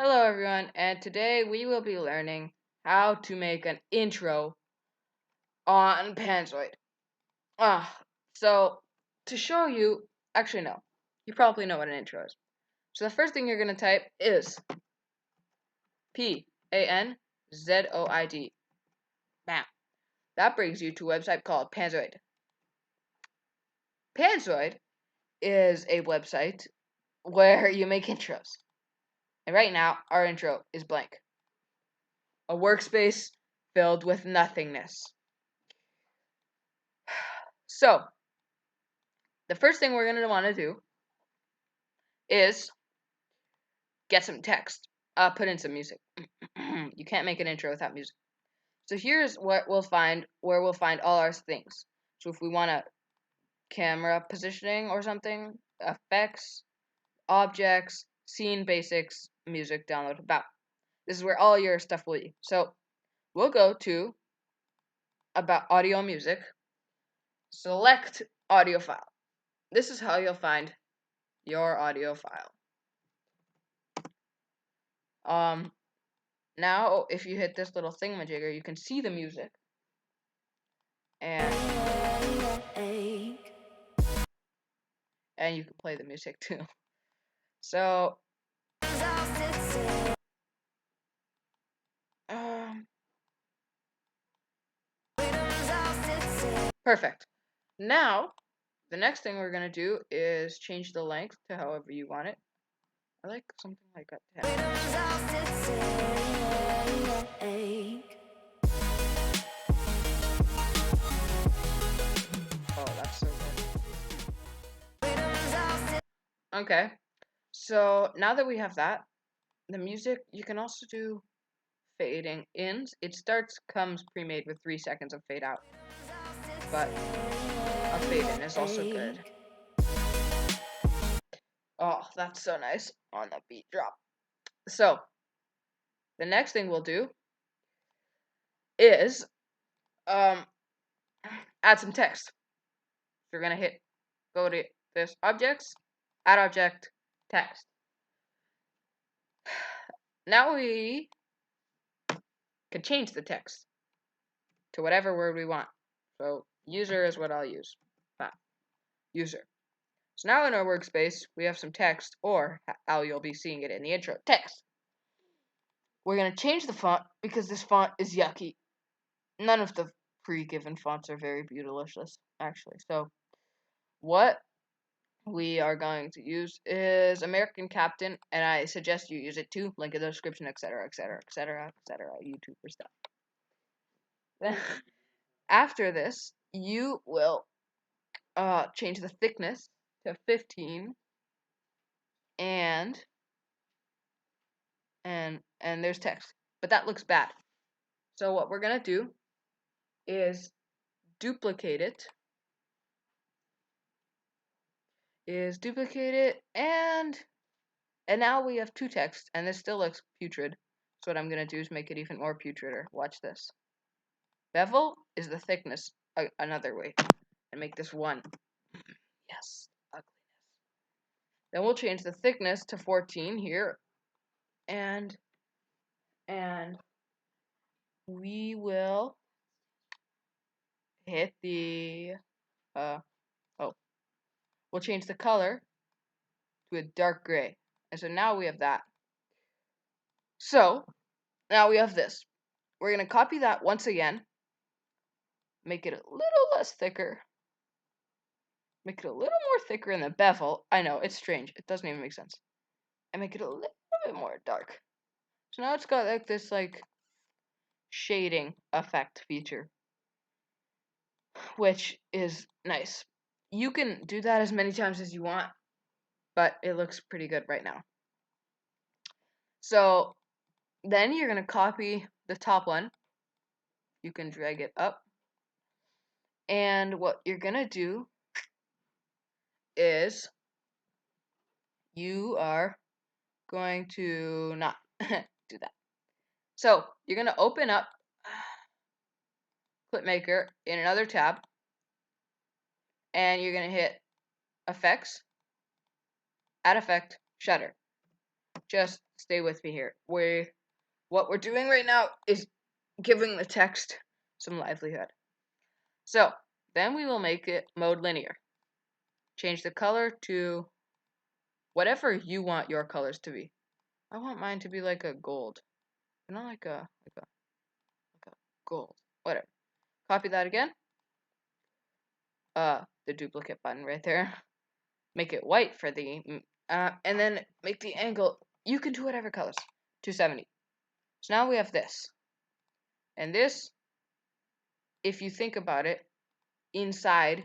Hello everyone, and today we will be learning how to make an intro on Panzoid. So to show you, actually no, you probably know what an intro is. So the first thing you're going to type is Panzoid. Bam. That brings you to a website called Panzoid. Panzoid is a website where you make intros. And right now, our intro is blank. A workspace filled with nothingness. So, the first thing we're going to want to do is get some text. Put in some music. You can't make an intro without music. So here's what we'll find, where we'll find all our things. So if we want a camera positioning or something, effects, objects, scene basics, music, download, about. This is where all your stuff will be. So we'll go to about audio music, select audio file. This is how you'll find your audio file. Now, if you hit this little thingamajigger, you can see the music. And you can play the music too. So, perfect. Now, the next thing we're going to do is change the length to however you want it. I like something like a 10. Oh, that's so good. Okay, so now that we have that, the music, you can also do fading in. It comes pre-made with 3 seconds of fade out, but a fade in is also good. Oh, that's so nice on the beat drop. So, the next thing we'll do is add some text. You're gonna go to this objects, add object, text. Now we can change the text to whatever word we want. So user is what I'll use. User. So now in our workspace, we have some text, or how you'll be seeing it in the intro, text. We're going to change the font because this font is yucky. None of the pre-given fonts are very beautifulicious, actually. So what we are going to use is American Captain, and I suggest you use it too. Link in the description, etc., etc., etc., etc. YouTuber stuff. After this, you will change the thickness to 15, and there's text, but that looks bad. So what we're gonna do is duplicate it. And now we have two texts, and this still looks putrid. So what I'm gonna do is make it even more putrider. Watch this. Bevel is the thickness another way, and make this 1. Yes, ugliness. Then we'll change the thickness to 14 here, and we will hit the we'll change the color to a dark gray. And so now we have that. So now we have this. We're going to copy that once again, make it a little less thicker, make it a little more thicker in the bevel. I know, it's strange. It doesn't even make sense. And make it a little bit more dark. So now it's got like this shading effect feature, which is nice. You can do that as many times as you want, but it looks pretty good right now. So then you're going to copy the top one. You can drag it up. And what you're going to do is you are going to not do that. So you're going to open up Clipmaker in another tab, and you're going to hit Effects, Add Effect, Shutter. just stay with me here. What we're doing right now is giving the text some livelihood. So then we will make it mode linear. Change the color to whatever you want your colors to be. I want mine to be like a gold, not like a gold. Whatever. Copy that again. The duplicate button right there. Make it white for the and then make the angle. You can do whatever colors. 270. So now we have this, and this, if you think about it, inside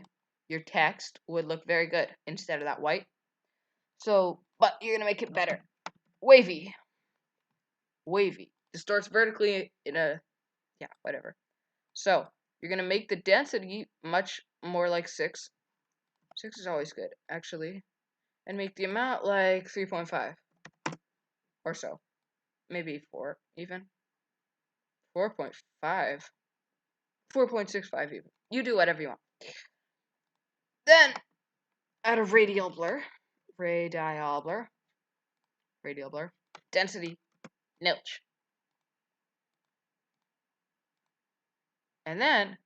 your text would look very good instead of that white. So, but you're gonna make it better. Wavy. Distorts vertically in a, yeah, whatever. So you're gonna make the density much more like 6. 6 is always good, actually, and make the amount like 3.5 or so, maybe 4 even. 4.5, 4.65 even. You do whatever you want. Then add a radial blur, density nilch, and then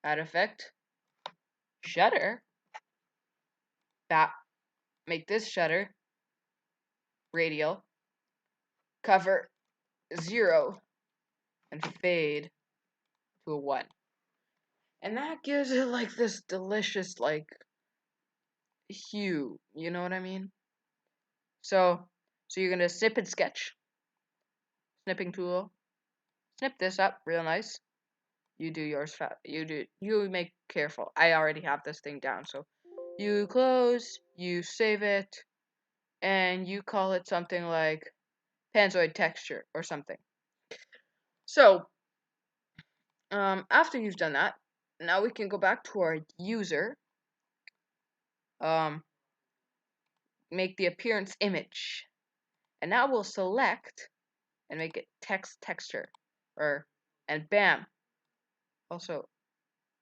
add effect shutter. That make this shutter radial, cover 0, and fade to a 1. And that gives it like this delicious like hue, you know what I mean? So you're gonna snip and sketch. Snipping tool. Snip this up real nice. You do yours fast. You make careful. I already have this thing down, so you close, you save it, and you call it something like Panzoid texture or something. So after you've done that, now we can go back to our user. Make the appearance image, and now we'll select and make it text texture, and bam. Also,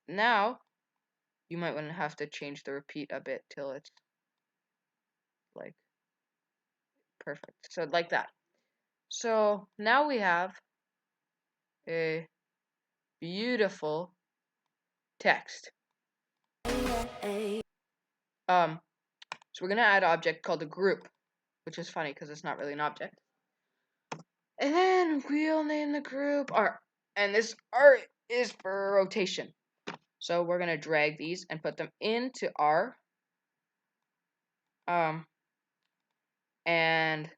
now you might want to have to change the repeat a bit till it's like perfect. So like that. So now we have a beautiful text. So we're gonna add an object called a group, which is funny because it's not really an object. And then we'll name the group R. And this R is for rotation. So we're gonna drag these and put them into R. And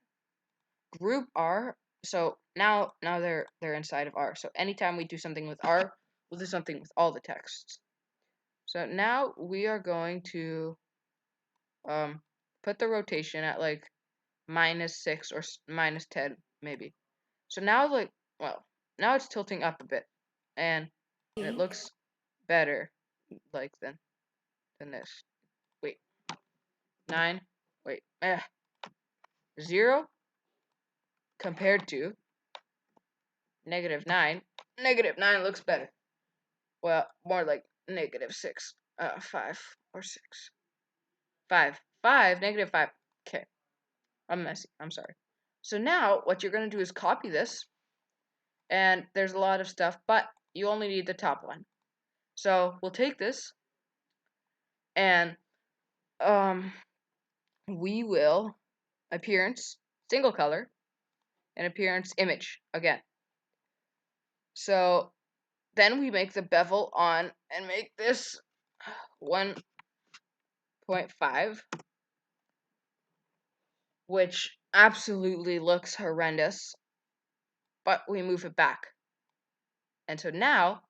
group R. So now they're inside of R. So anytime we do something with R, we'll do something with all the texts. So now we are going to put the rotation at like -6 or -10 maybe. So now now it's tilting up a bit, and it looks better like than this. Wait, 9. Wait, 0 compared to -9. -9 looks better. Well, more like -6. 5 or 6. 5. -5. Okay, I'm messy. I'm sorry. So now what you're gonna do is copy this, and there's a lot of stuff, but you only need the top one. So we'll take this, and we will appearance single color and appearance image again. So then we make the bevel on and make this 1.5, which absolutely looks horrendous, but we move it back. And so now,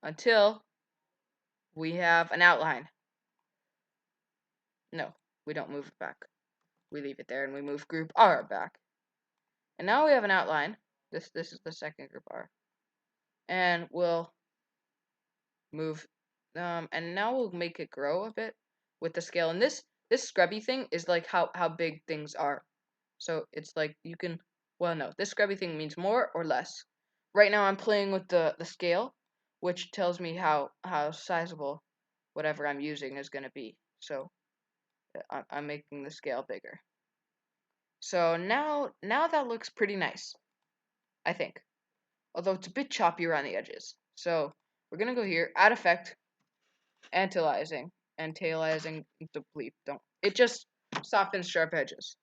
until we have an outline. No, we don't move it back. We leave it there and we move group R back. And now we have an outline. This is the second group R. And we'll move, and now we'll make it grow a bit with the scale. And this scrubby thing is like how big things are. So it's like you can, well, no, this scrubby thing means more or less. Right now I'm playing with the scale, which tells me how sizable whatever I'm using is going to be. So I'm making the scale bigger. So now that looks pretty nice, I think. Although it's a bit choppy around the edges. So we're gonna go here, add effect, antilizing, deplete. Don't. It just softens sharp edges.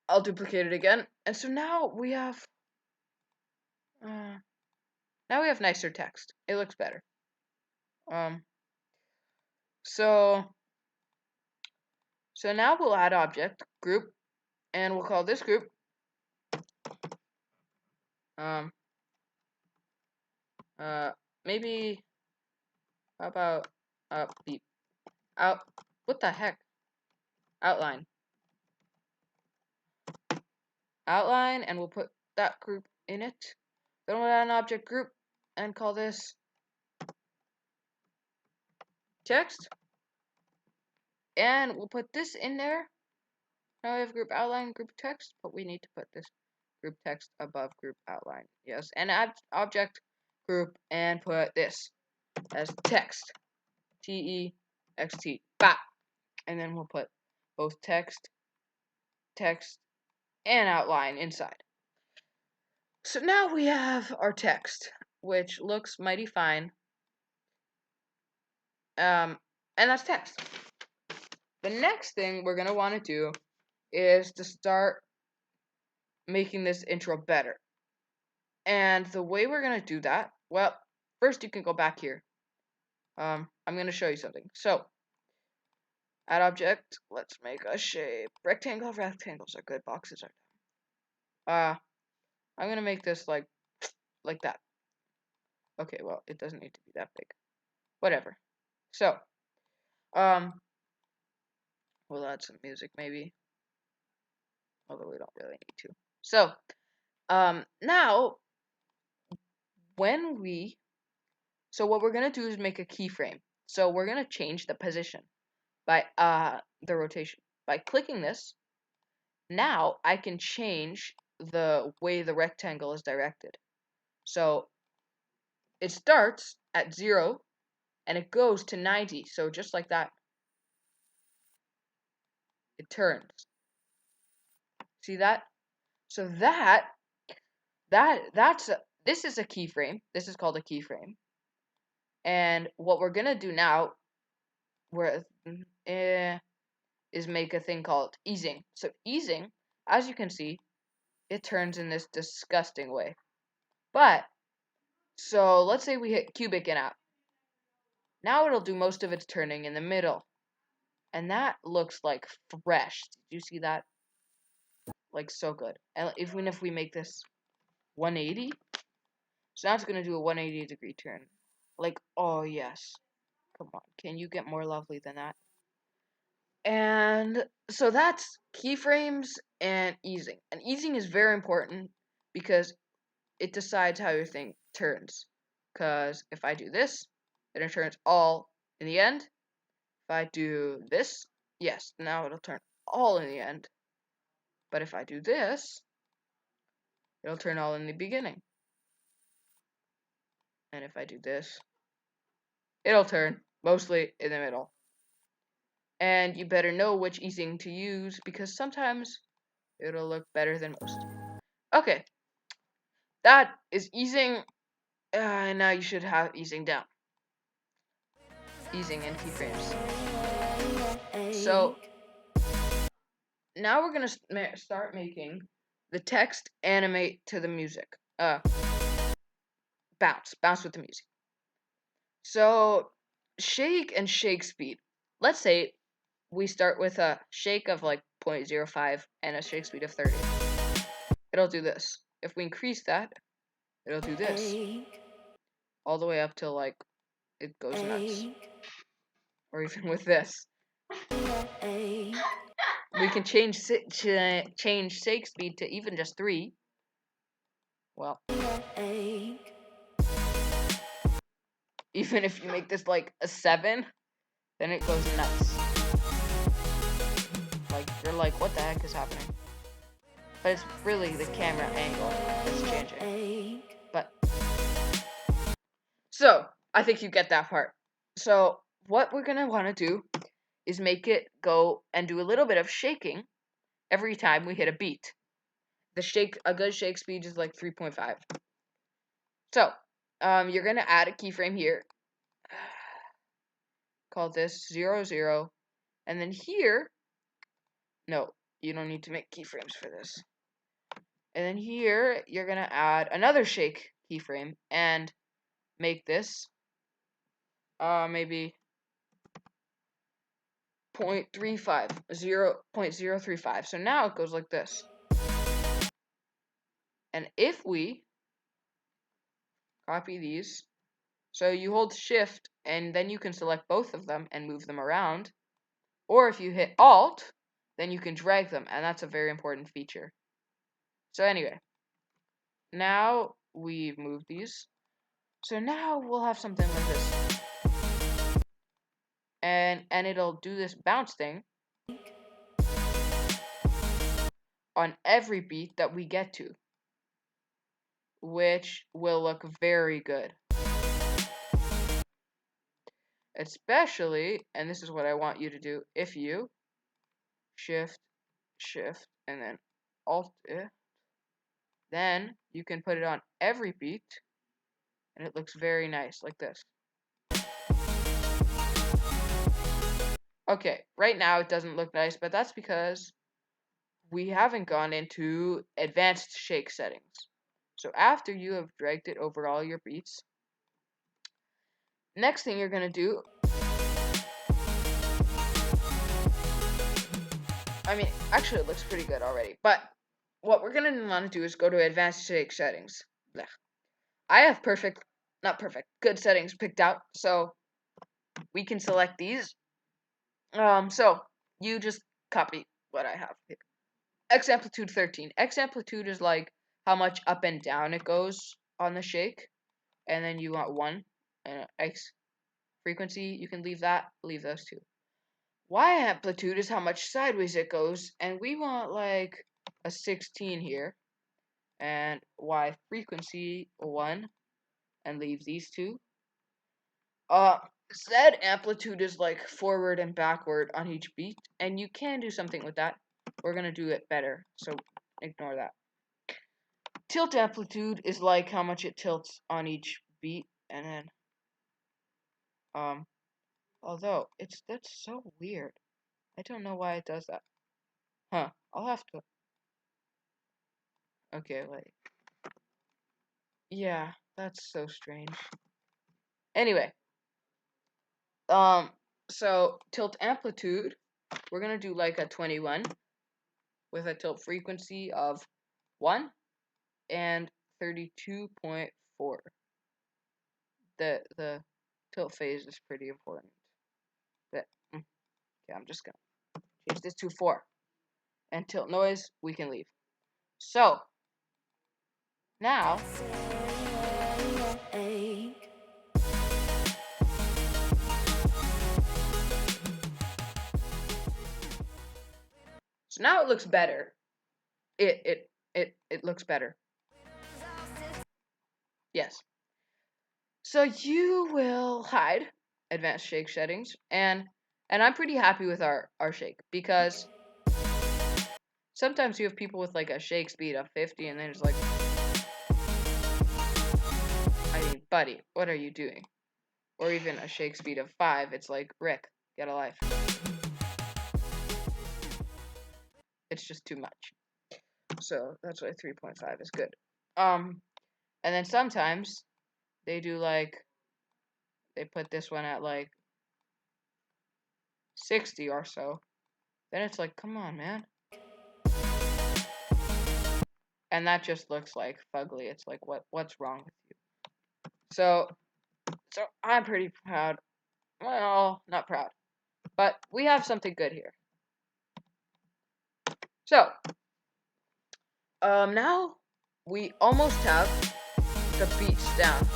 I'll duplicate it again, and so now we have nicer text. It looks better. So now we'll add object group, and we'll call this group maybe how about beep out. What the heck? Outline, and we'll put that group in it. Then we'll add an object group and call this text, and we'll put this in there. Now we have group outline, group text, but we need to put this group text above group outline. Yes, and add object group and put this as text, T-E-X-T, bop, and then we'll put both text, and outline inside. So now we have our text, which looks mighty fine. And that's text. The next thing we're gonna want to do is to start making this intro better. And the way we're gonna do that, well, first you can go back here. I'm gonna show you something. So, add object. Let's make a shape. Rectangle. Rectangles are good. Boxes are dumb. I'm gonna make this like that. Okay, well, it doesn't need to be that big. Whatever. So, we'll add some music maybe. Although we don't really need to. So, now, so what we're gonna do is make a keyframe. So we're gonna change the position by the rotation. By clicking this, now I can change the way the rectangle is directed. So it starts at 0 and it goes to 90. So just like that, it turns. See that? So this is a keyframe. This is called a keyframe. And what we're gonna do now, is make a thing called easing. So easing, as you can see, it turns in this disgusting way. But so let's say we hit cubic and out. Now it'll do most of its turning in the middle. And that looks like fresh. Did you see that? Like so good. And even if we make this 180, so now it's going to do a 180-degree turn. Like, oh yes. Come on, can you get more lovely than that? And so that's keyframes and easing. And easing is very important because it decides how your thing turns. Because if I do this, then it turns all in the end. If I do this, yes, now it'll turn all in the end. But if I do this, it'll turn all in the beginning. And if I do this, it'll turn mostly in the middle. And you better know which easing to use because sometimes it'll look better than most. Okay, that is easing. And now you should have easing down. Easing and keyframes. So now we're gonna start making the text animate to the music. Bounce with the music. So shake and shake speed. Let's say we start with a shake of like 0.05 and a shake speed of 30. It'll do this. If we increase that, it'll do this. All the way up till like it goes nuts. Or even with this. We can change shake speed to even just 3. Well, even if you make this like a 7, then it goes nuts. Like, you're like, what the heck is happening? But it's really the camera angle that's changing. But, so, I think you get that part. So, what we're gonna want to do is make it go and do a little bit of shaking every time we hit a beat. A good shake speed is like 3.5. So, you're gonna add a keyframe here. Call this 0, 0. And then here, no, you don't need to make keyframes for this. And then here, you're gonna add another shake keyframe and make this maybe 0.35, 0.035. So now it goes like this. And if we copy these, so you hold shift and then you can select both of them and move them around. Or if you hit alt, then you can drag them, and that's a very important feature. So anyway, now we've moved these. So now we'll have something like this. And it'll do this bounce thing on every beat that we get to, which will look very good. Especially, and this is what I want you to do, if you shift, and then alt it, then you can put it on every beat, and it looks very nice, like this. Okay, right now it doesn't look nice, but that's because we haven't gone into advanced shake settings. So after you have dragged it over all your beats, next thing you're going to do, I mean, actually it looks pretty good already, but what we're going to want to do is go to advanced shake settings. Blech. I have good settings picked out, so we can select these. So you just copy what I have here. X amplitude 13. X amplitude is like how much up and down it goes on the shake. And then you want 1. And X frequency, you can leave those 2. Y amplitude is how much sideways it goes. And we want like a 16 here. And Y frequency 1. And leave these 2. Z amplitude is like forward and backward on each beat. And you can do something with that. We're going to do it better. So ignore that. Tilt amplitude is like how much it tilts on each beat, and then although that's so weird. I don't know why it does that. Huh. I'll have to. Okay, wait. Yeah, that's so strange. Anyway. So tilt amplitude, we're gonna do like a 21 with a tilt frequency of 1 and 32.4. The tilt phase is pretty important. Okay, I'm just gonna change this to 4. And tilt noise, we can leave. So, now, it looks better. It looks better. Yes. So you will hide advanced shake settings, and I'm pretty happy with our shake, because sometimes you have people with like a shake speed of 50 and then it's like, I mean, buddy, what are you doing? Or even a shake speed of 5, it's like, Rick, get a life. It's just too much. So that's why 3.5 is good. And then sometimes they do like, they put this one at like 60 or so. Then it's like, come on, man. And that just looks like fugly. It's like, what's wrong with you? So I'm pretty proud. Well, not proud, but we have something good here. So, now we almost have the beats down.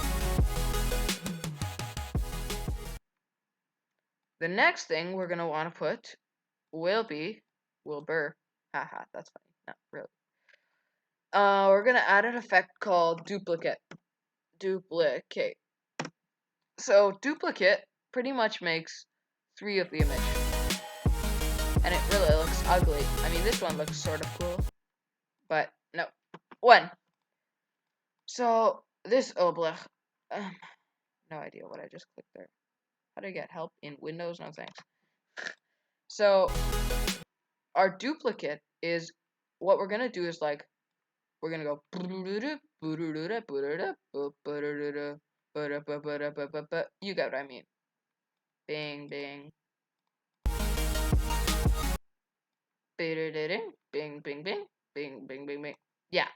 The next thing we're gonna want to put will be Wilbur. Haha, that's funny. Not really. We're gonna add an effect called duplicate. So duplicate pretty much makes 3 of the image. and it really looks ugly. I mean, this one looks sort of cool, but no. 1. So, this, oh, blech. No idea what I just clicked there. How do I get help in Windows? No thanks. So, our duplicate is, what we're gonna do is like, we're gonna go, you get what I mean. Bing, bing. Bing, bing, bing, bing, bing, bing, bing. Yeah.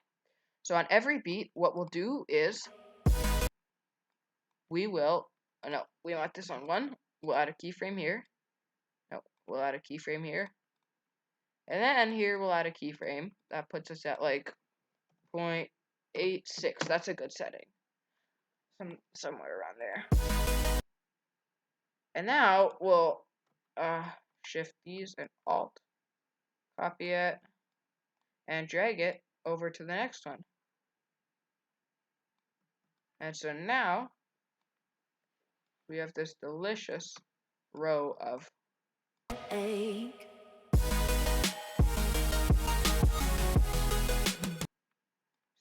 So on every beat, what we'll do is we will, oh no, we want this on 1. We'll add a keyframe here. No, we'll add a keyframe here. And then here we'll add a keyframe. That puts us at like 0.86. That's a good setting. Somewhere around there. And now we'll shift these and alt, copy it, and drag it over to the next one. And so now we have this delicious row of egg.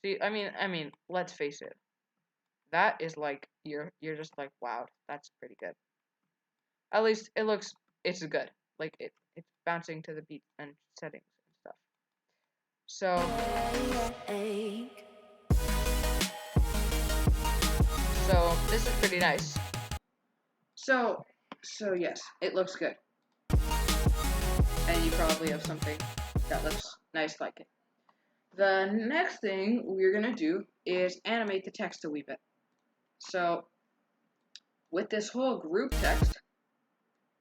See, I mean, let's face it. That is like you're just like, wow, that's pretty good. At least it's good. Like it's bouncing to the beat and settings and stuff. So this is pretty nice. So yes, it looks good. And you probably have something that looks nice like it. The next thing we're gonna do is animate the text a wee bit. So with this whole group text,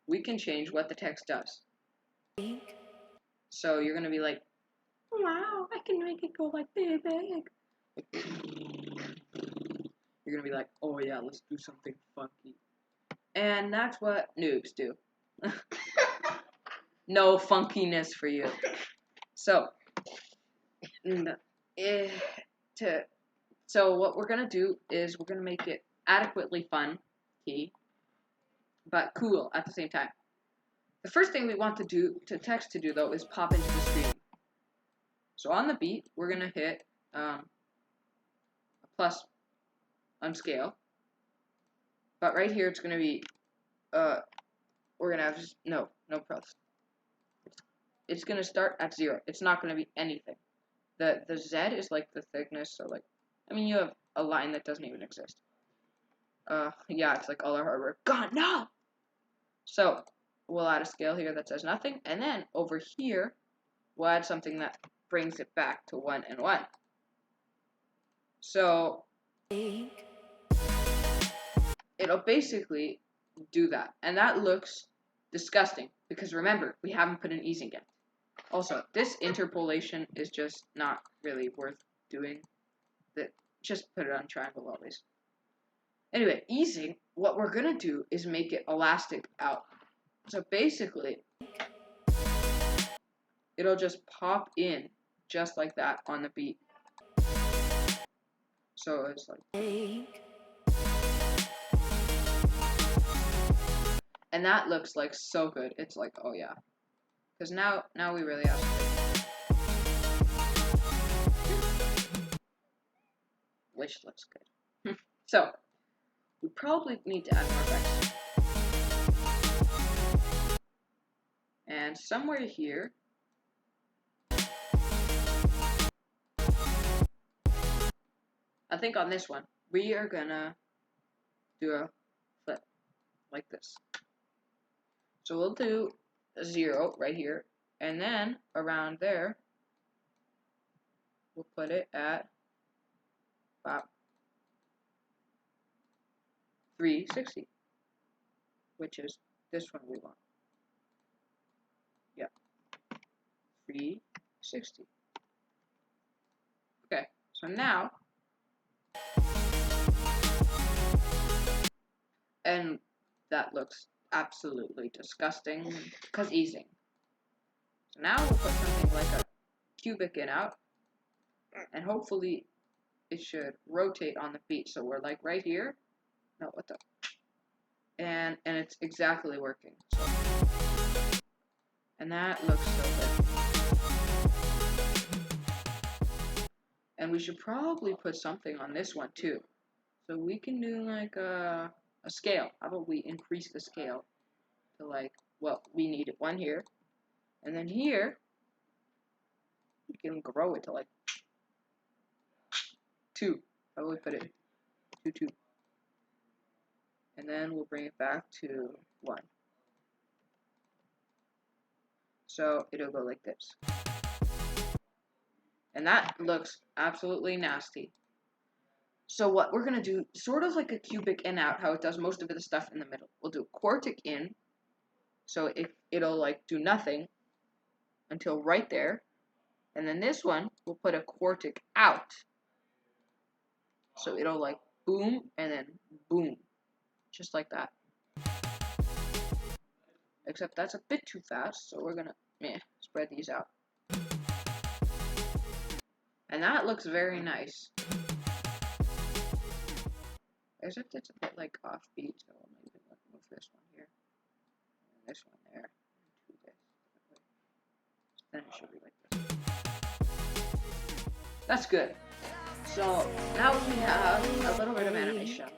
we can change what the text does. So you're gonna be like, wow, I can make it go like big. You're gonna be like, oh yeah, let's do something funky. And that's what noobs do. No funkiness for you. So what we're gonna do is we're gonna make it adequately fun, but cool at the same time. The first thing we want to text to do though is pop into the screen. So on the beat, we're gonna hit a plus on scale, but right here it's gonna be we're gonna have no plus. It's gonna start at 0. It's not gonna be anything. The Z is like the thickness, so like, I mean, you have a line that doesn't even exist. Yeah, it's like all our hard work gone. No. So we'll add a scale here that says nothing, and then over here we'll add something that brings it back to 1 and 1. So it'll basically do that, and that looks disgusting because remember, we haven't put an easing yet. Also, this interpolation is just not really worth doing. Just put it on triangle always. Anyway, easing, what we're gonna do is make it elastic out. So basically, it'll just pop in just like that on the beat. So it's like, and that looks like so good. It's like, oh yeah, because now we really have something. Which looks good. So we probably need to add more effects. And somewhere here, I think on this one, we are gonna do a flip like this. So we'll do a 0 right here, and then around there, we'll put it at about 360, which is this one we want. Yeah, 360. Okay, so now, and that looks absolutely disgusting because easing. So now we'll put something like a cubic in out, and hopefully it should rotate on the beat. So we're like right here. No, what the? And it's exactly working. So. And that looks so good. And we should probably put something on this one too. So we can do like a scale. How about we increase the scale to like, well, we need one here. And then here, we can grow it to like 2. How about we put it 2, 2. And then we'll bring it back to 1. So it'll go like this. And that looks absolutely nasty. So what we're going to do, sort of like a cubic in out, how it does most of the stuff in the middle. We'll do quartic in, so it'll like do nothing until right there. And then this one, we'll put a quartic out. So it'll like boom and then boom. Just like that. Except that's a bit too fast, so we're gonna spread these out. And that looks very nice. Except it's a bit like offbeat, so we'll maybe move this one here. And this one there. And do this. Then it should be like this. That's good. So now we have a little bit of animation.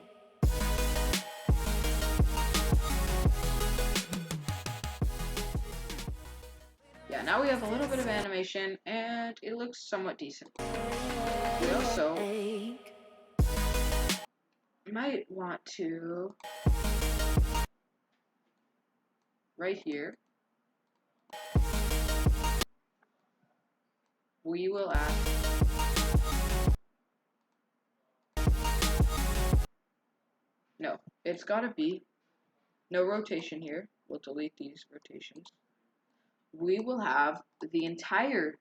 Yeah, now we have a little bit of animation, and it looks somewhat decent. We also might want to, right here, we will add no, it's gotta be no rotation here. We'll delete these rotations. We will have the entire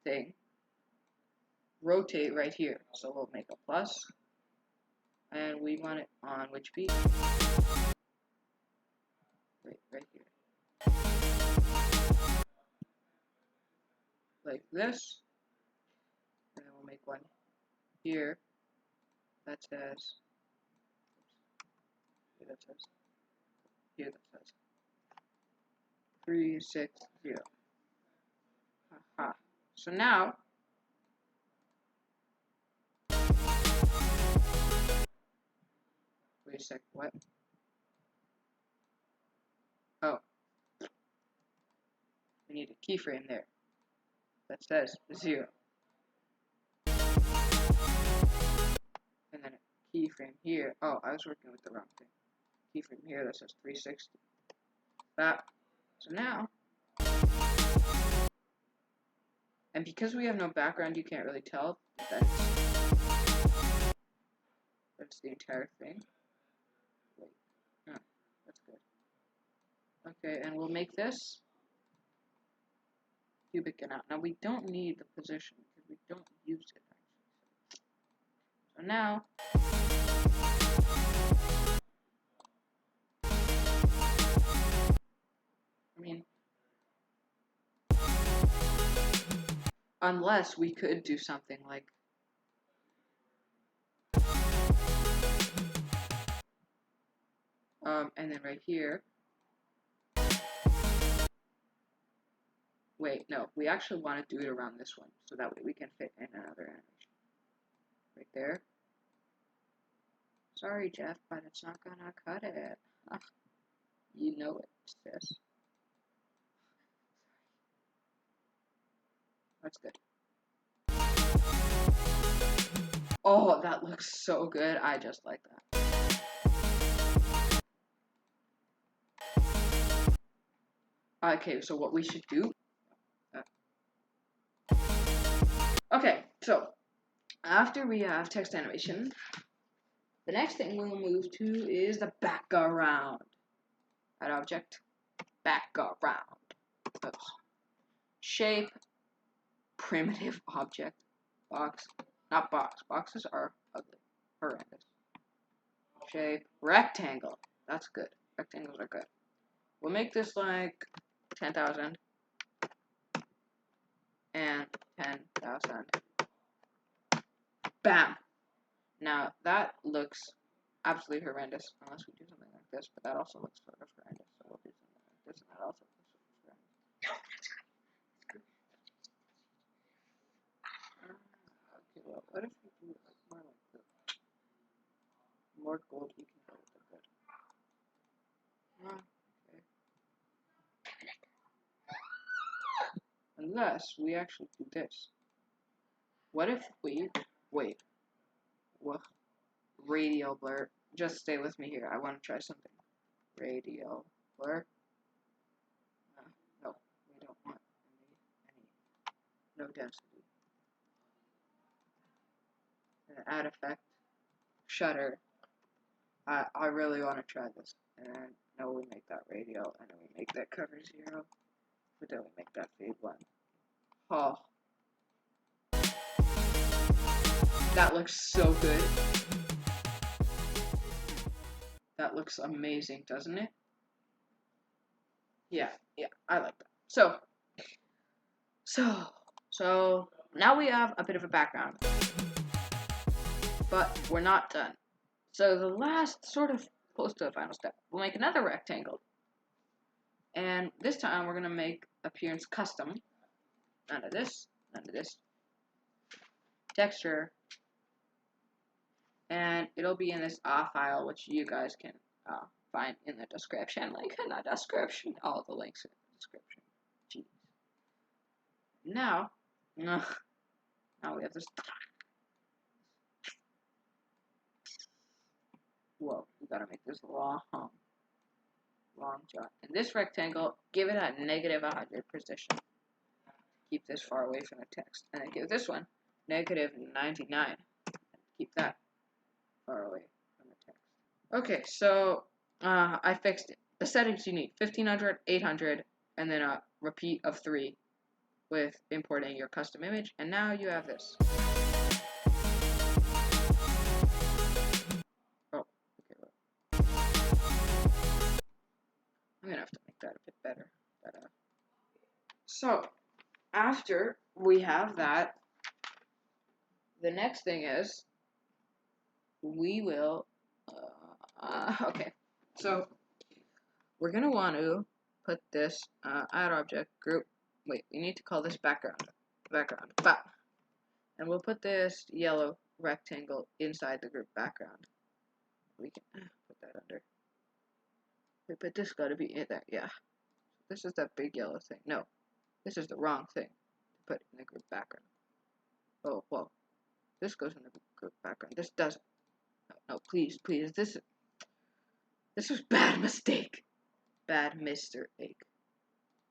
thing rotate right here. So we'll make a plus, and we want it on which beat? Right here. Like this. And then we'll make one here that says, here that says 360. Aha. So now, wait a sec, what? Oh. We need a keyframe there that says 0. And then a keyframe here. Oh, I was working with the wrong thing. Keyframe here that says 360. That. So now, and because we have no background, you can't really tell that that's the entire thing. Wait, no, that's good. Okay, and we'll make this cubic and out. Now we don't need the position because we don't use it actually. So now, I mean, unless we could do something like and then right here. Wait, no, we actually want to do it around this one, so that way we can fit in another animation. Right there. Sorry, Jeff, but it's not gonna cut it. You know it, sis. That's good. Oh, that looks so good. I just like that. Okay, so what we should do... Okay, so after we have text animation, the next thing we'll move to is the background. Add object, background. Oops. Shape, primitive object, box, not box. Boxes are ugly, horrendous. Shape, rectangle. That's good. Rectangles are good. We'll make this like 10,000 and 10,000. Bam! Now that looks absolutely horrendous unless we do something like this, but that also looks sort of horrendous. So we'll do something like this, and that also looks sort of horrendous. unless we actually do this. What if we, wait, what, radial blur, just stay with me here, I want to try something. Radial blur, no, we don't want no density. And add effect, shutter, I really want to try this, and no, we make that radial, and then we make that cover 0, but then we make that fade 1. Oh. That looks so good. That looks amazing, doesn't it? Yeah, I like that. So now we have a bit of a background, but we're not done. So the last, sort of close to the final step, we'll make another rectangle. And this time we're gonna make appearance custom. None of this, none of this. Texture. And it'll be in this file, which you guys can find in the description. Link in the description. All the links in the description. Jeez. Now we have this. Whoa, we gotta make this long jot. And this rectangle, give it a -100 position. Keep this far away from the text. And then give this one -99. Keep that far away from the text. Okay, so I fixed it. The settings you need: 1500, 800, and then a repeat of 3 with importing your custom image. And now you have this. Oh, okay. I'm gonna have to make that a bit better. But, so after we have that, the next thing is we will. Okay, so we're gonna want to put this add object group. Wait, we need to call this background. And we'll put this yellow rectangle inside the group background. We can put that under. Wait, but this gotta be in there. Yeah, this is that big yellow thing. No, this is the wrong thing to put in the group background. Oh well, this goes in the group background. This doesn't. No, please, this was bad mistake. Bad Mr. Egg.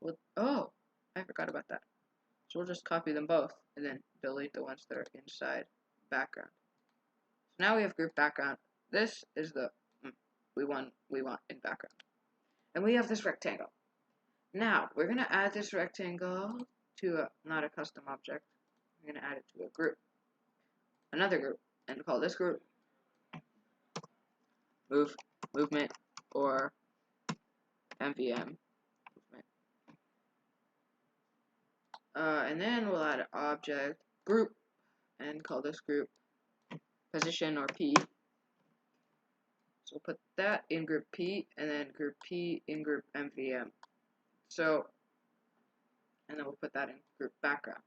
Well, oh, I forgot about that. So we'll just copy them both and then delete the ones that are inside background. So now we have group background. This is the we want in background. And we have this rectangle. Now we're gonna add this rectangle to not a custom object. We're gonna add it to a group. Another group. And call this group movement or MVM movement. And then we'll add an object group and call this group position or P. So we'll put that in group P and then group P in group MVM. So, and then we'll put that in group background.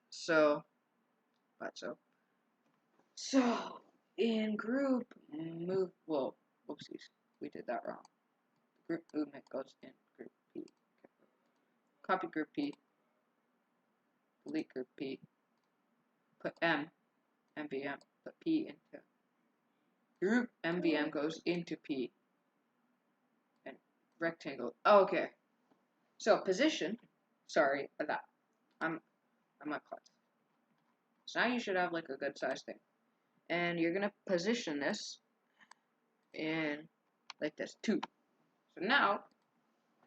So in group move, whoa, oopsies, we did that wrong. Group movement goes in group P. Copy group P, delete group P, put MVM, put P into group MVM goes into P, and rectangle. Oh, okay. So position. Sorry for that. I'm not close. So now you should have like a good size thing, and you're gonna position this in like this 2. So now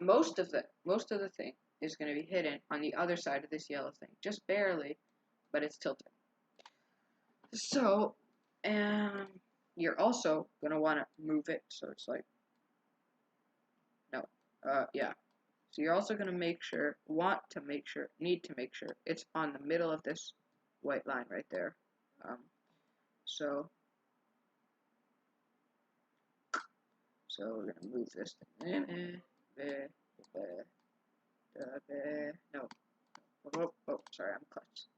most of the thing is gonna be hidden on the other side of this yellow thing, just barely, but it's tilted. So, and you're also gonna want to move it so it's like yeah. So you're also gonna need to make sure it's on the middle of this white line right there. So we're gonna move this thing. No. Oh, sorry, I'm clutch.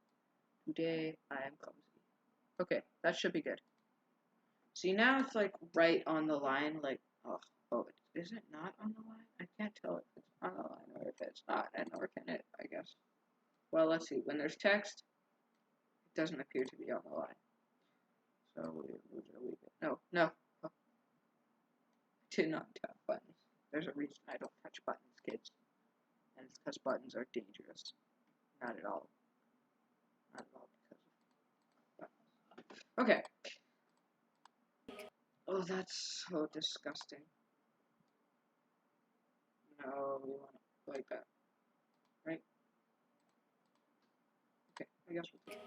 Today I am clumsy. Okay, that should be good. See, now it's like right on the line, like, oh, is it not on the line? I can't tell if it's on the line or if it's not, and nor can it, I guess. Well, let's see. When there's text, it doesn't appear to be on the line. So we'll leave it. No. Oh. Do not tap buttons. There's a reason I don't touch buttons, kids. And it's because buttons are dangerous. Not at all. Not at all because of buttons. Okay. Oh, that's so disgusting. No, we want it like that. Right? Okay, I guess we'll do it.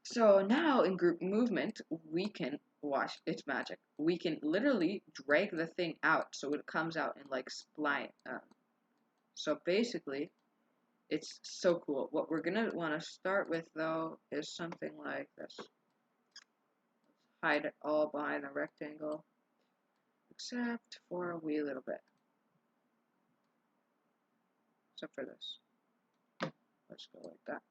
So now in group movement, we can watch, it's magic. We can literally drag the thing out so it comes out in like spline. So basically, it's so cool. What we're gonna want to start with though is something like this. Let's hide it all behind the rectangle, except for a wee little bit. Except for this. Let's go like that.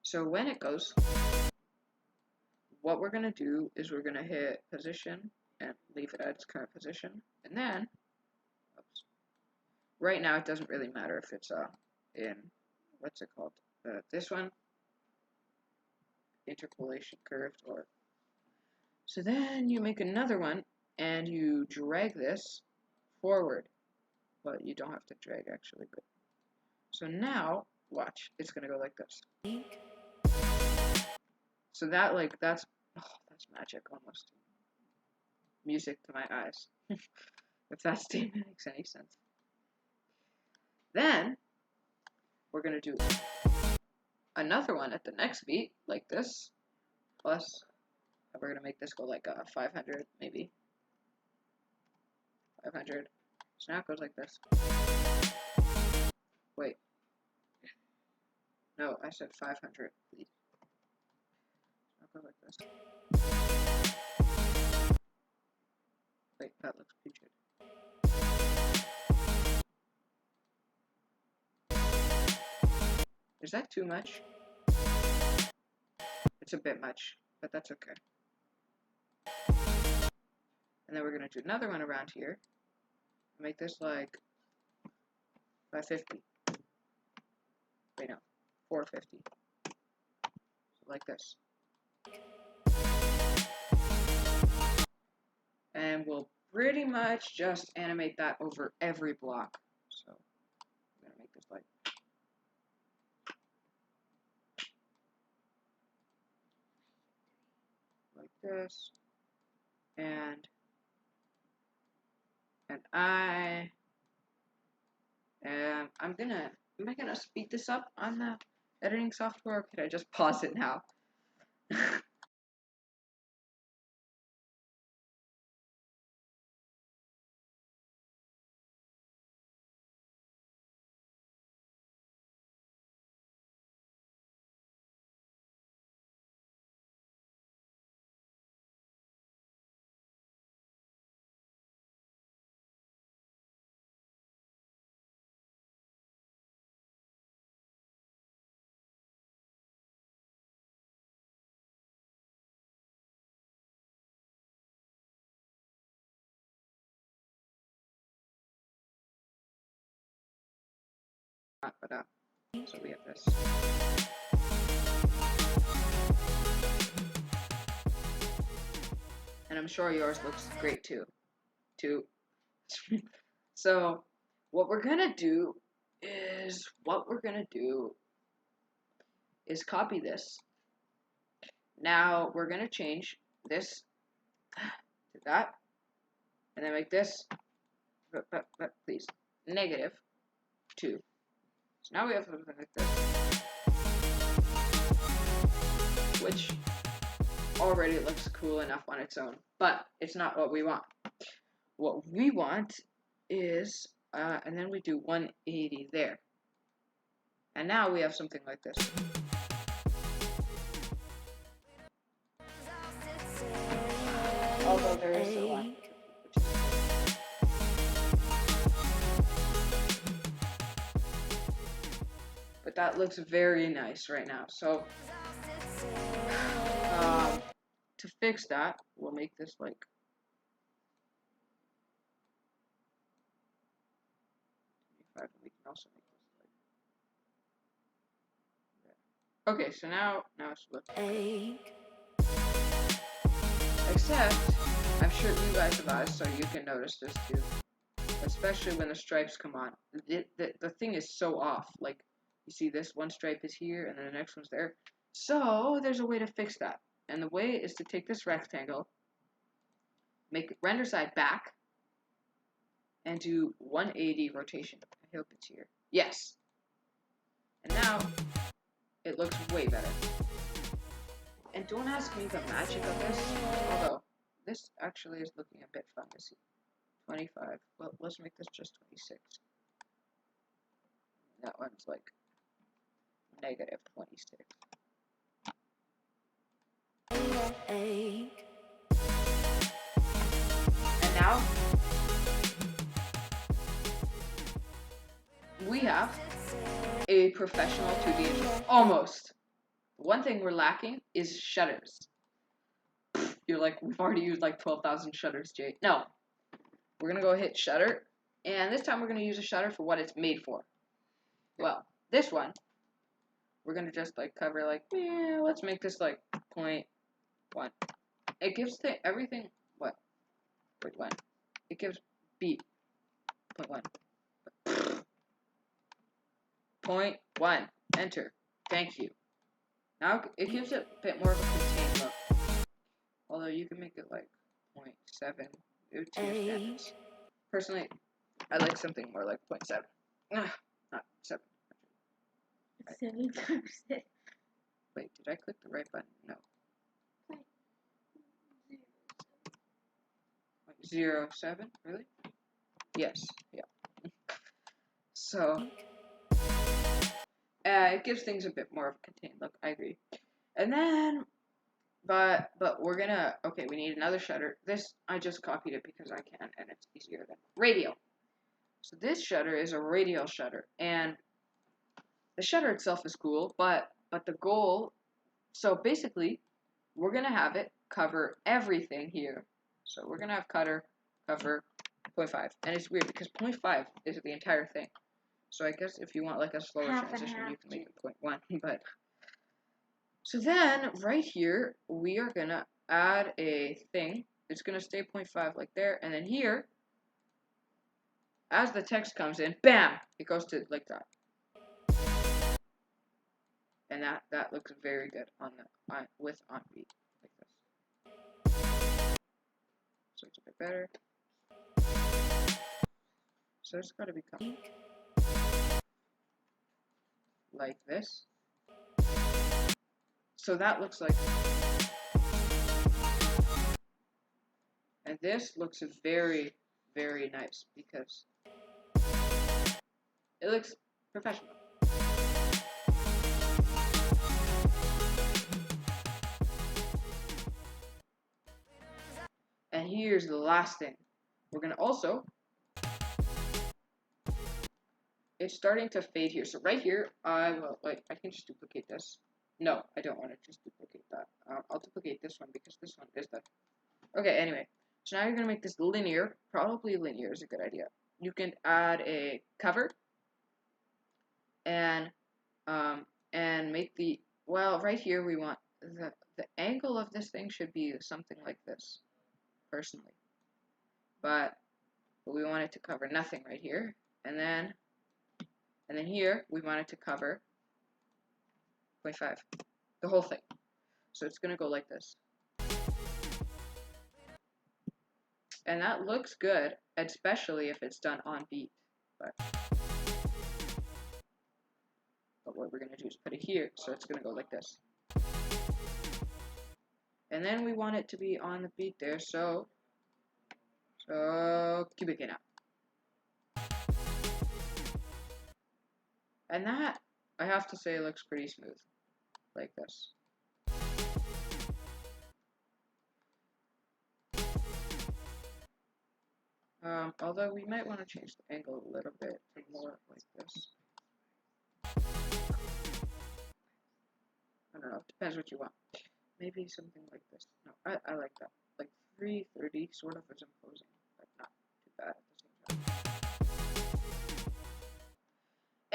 So when it goes, what we're going to do is we're going to hit position and leave it at its current position. And then, oops, right now it doesn't really matter if it's in, what's it called? This one, interpolation curved, or. So then you make another one and you drag this forward. But you don't have to drag actually. Good. So now, watch, it's going to go like this. So that, like, that's magic almost. Music to my eyes. If that statement makes any sense. Then, we're going to do another one at the next beat, like this. Plus, we're going to make this go like 500, maybe. 500. So now it goes like this. Wait. No, I said 500, please. Now it goes like this. Wait, that looks pretty good. Is that too much? It's a bit much, but that's okay. And then we're going to do another one around here. Make this like 550. Wait, no. 450. So like this. And we'll pretty much just animate that over every block. So I'm going to make this like this. And am I gonna speed this up on the editing software, or could I just pause it now? But so we have this. And I'm sure yours looks great too. So what we're gonna do is copy this. Now we're gonna change this to that, and then make this, please, -2. So now we have something like this, which already looks cool enough on its own, but it's not what we want. What we want is, and then we do 180 there. And now we have something like this. Although there is a line. But that looks very nice right now. So, to fix that, we'll make this like also make this like that. Okay, so now it's looking. Except, I'm sure you guys have eyes, so you can notice this too. Especially when the stripes come on. The thing is so off. Like, you see this one stripe is here, and then the next one's there. So, there's a way to fix that. And the way is to take this rectangle, make it render side back, and do 180 rotation. I hope it's here. Yes! And now, it looks way better. And don't ask me the magic of this, although this actually is looking a bit fun to see. 25. Well, let's make this just 26. That one's like negative 26. And now we have a professional 2D engine. Almost. One thing we're lacking is shutters. You're like, we've already used like 12,000 shutters, Jay. No. We're going to go hit shutter. And this time we're going to use a shutter for what it's made for. Well, this one, we're going to just like cover like, yeah, let's make this like 0.1. It gives everything, what? 0.1. It gives beat 0.1. 0.1. Enter. Thank you. Now it gives it a bit more of a contained look. Although you can make it like 0.7 to standards. Personally, I like something more like 0.7. Not 7. 7 times 6. Wait, did I click the right button? No. 0.07? Really? Yes. Yeah. So, it gives things a bit more of a contained look. I agree. And then, but we're gonna, okay, we need another shutter. This, I just copied it because I can, and it's easier than radial. So this shutter is a radial shutter, and the shutter itself is cool, but the goal, so basically, we're gonna have it cover everything here. So we're gonna have cover 0.5, and it's weird because 0.5 is the entire thing. So I guess if you want like a slower transition, you can make it 0.1. But so then right here we are gonna add a thing. It's gonna stay 0.5 like there, and then here, as the text comes in, bam, it goes to like that. And that looks very good on with on beat like this. So it's a bit better. So it's gotta become like this. So that looks like, and this looks very, very nice because it looks professional. And here's the last thing. We're gonna also, it's starting to fade here. So right here, I can just duplicate this. No, I don't want to just duplicate that. I'll duplicate this one because this one is the, okay, anyway. So now you're gonna make this linear. Probably linear is a good idea. You can add a cover and make the, well, right here we want the angle of this thing should be something like this, personally. But we want it to cover nothing right here, and then here we want it to cover 0.5, the whole thing. So it's gonna go like this, and that looks good, especially if it's done on beat. But what we're gonna do is put it here, so it's gonna go like this. And then we want it to be on the beat there, so keep it out. And that, I have to say, looks pretty smooth, like this. Although we might want to change the angle a little bit to more like this. I don't know, depends what you want. Maybe something like this. No, I like that. Like 330 sort of is imposing, but not too bad at the same time.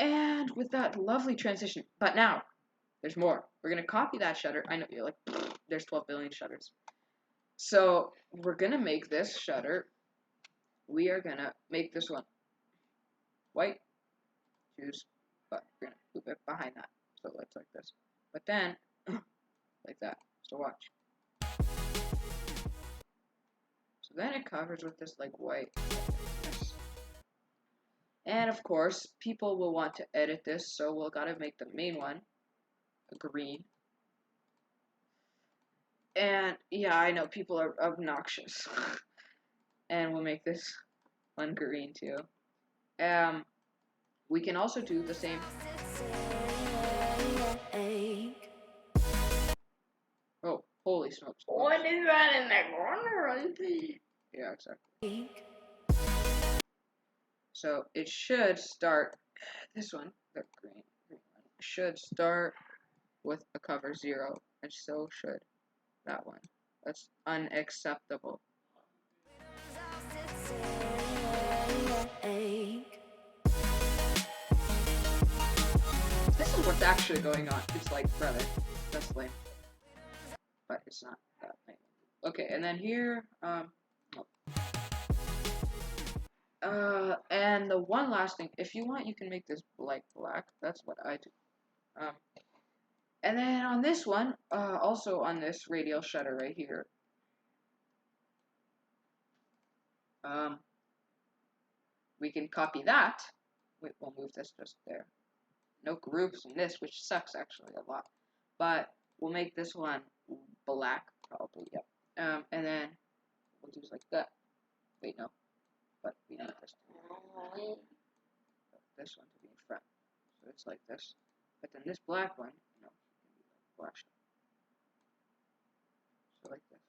And with that lovely transition, but now there's more. We're gonna copy that shutter. I know you're like, there's 12 billion shutters. So we're gonna make this shutter. We are gonna make this one white. Choose, but we're gonna move it behind that, so it looks like this. But then, like that. So watch. So then it covers with this like white. And of course, people will want to edit this, so we'll gotta make the main one a green. And yeah, I know people are obnoxious. And we'll make this one green too. We can also do the same. Oh, holy smokes. What is that in the corner? Yeah, exactly. So it should start, this one, the green one, should start with a cover 0, and so should that one. That's unacceptable. This is what's actually going on. It's like, brother, that's lame. But it's not that lame. Okay, and then here, and the one last thing, if you want, you can make this like black. That's what I do. And then on this one, also on this radial shutter right here, we can copy that. Wait, we'll move this just there. No groups in this, which sucks actually a lot. But we'll make this one black, probably, yep. And then we'll do like that. Wait, no. But we need this one to be in front. So it's like this. But then this black one, you know, can be like flashed. So like this.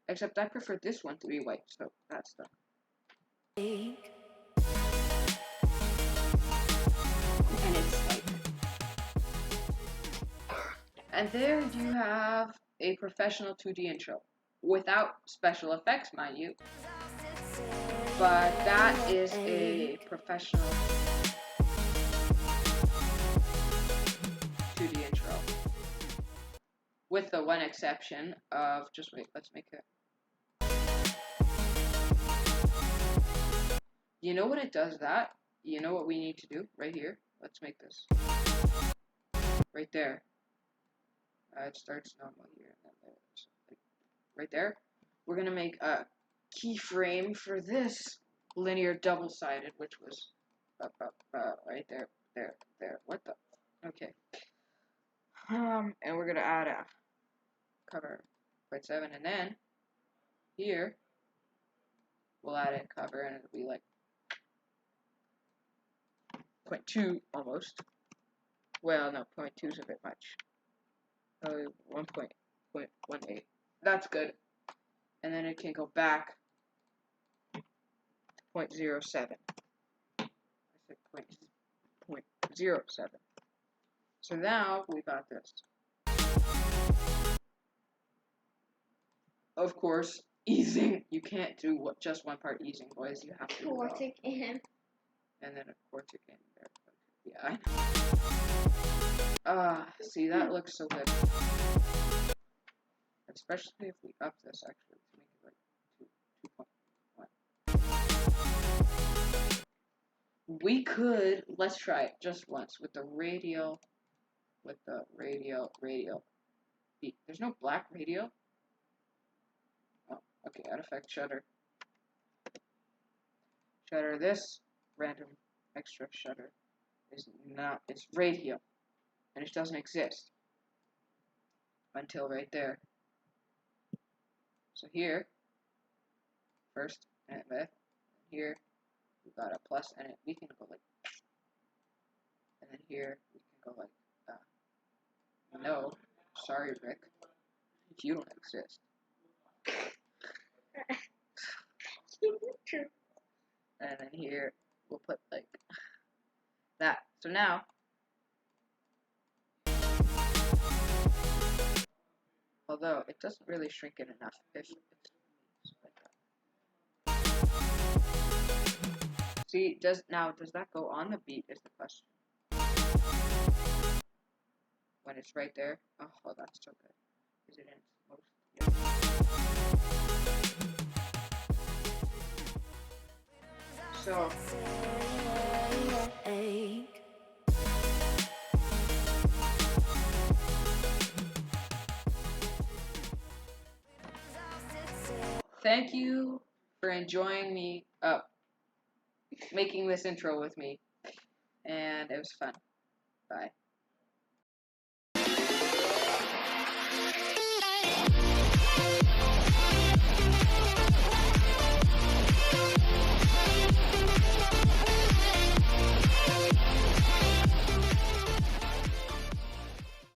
Except I prefer this one to be white, so that's done. And it's like, and there you have a professional 2D intro. Without special effects, mind you. But that is a professional 2D intro. With the one exception of, just wait, let's make it. You know what it does that? You know what we need to do right here? Let's make this. Right there. It starts normal here. And then like, right there. We're going to make a keyframe for this linear double-sided, which was right there, there. What the? Okay. And we're going to add a cover 0.7, and then here we'll add a cover, and it'll be like 0.2 almost. Well, no, 0.2 is a bit much. 1.18. That's good. And then it can go back to 0.07. I said 0.07. So now we got this. Of course, easing. You can't do just one part easing, boys. You have to. Quartic in. And then a quartic in there. Yeah, I know. See, that looks so good. Especially if we up this actually to make it like 2.1. We could, let's try it just once with the radial, There's no black radial? Oh, okay, add effect shutter. Shutter, this random extra shutter is not, it's radial, and it doesn't exist until right there. So here, first, and here, we got a plus, and we can go like, and then here, we can go like, no, sorry, Rick, you don't exist. And then here, we'll put like, that. So now, although it doesn't really shrink it enough if it's like that. See, does that go on the beat is the question. When it's right there. Oh, that's so good. Is it in its most? Yeah. So. Thank you for enjoying me making this intro with me. And it was fun. Bye.